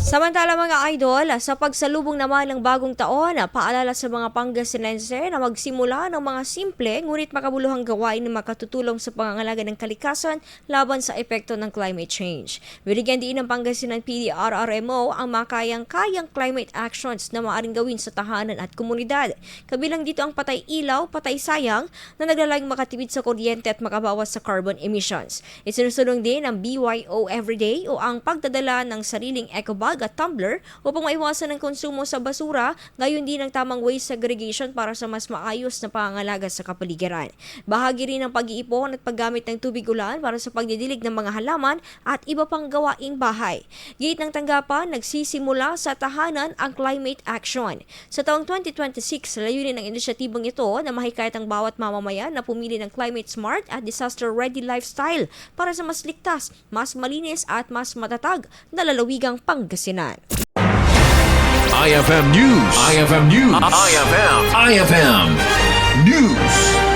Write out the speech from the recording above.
Samantala mga idol, sa pagsalubong naman ng bagong taon, paalala sa mga Pangasinense na magsimula ng mga simple ngunit makabuluhang gawain na makatutulong sa pangangalaga ng kalikasan laban sa epekto ng climate change. Binigyan din ng Pangasinan PDRRMO ang makayang-kayang climate actions na maaaring gawin sa tahanan at komunidad. Kabilang dito ang patay ilaw, patay sayang na naglalayong makatipid sa kuryente at makabawas sa carbon emissions. Isinusulong din ang BYO Everyday o ang pagdadala ng sariling ecobag at tumbler upang maiwasan ang konsumo sa basura, gayon din ang tamang waste segregation para sa mas maayos na pangangalaga sa kapaligiran. Bahagi rin ng pag-iipon at paggamit ng tubig ulan para sa pagdidilig ng mga halaman at iba pang gawaing bahay. Gate ng tanggapan, nagsisimula sa tahanan ang climate action. Sa taong 2026, layunin ng inisyatibong ito na mahikayat ang bawat mamamayan na pumili ng climate smart at disaster-ready lifestyle para sa mas ligtas, mas malinis at mas matatag na lalawigang Pangasinan. IFM News. IFM News. IFM News.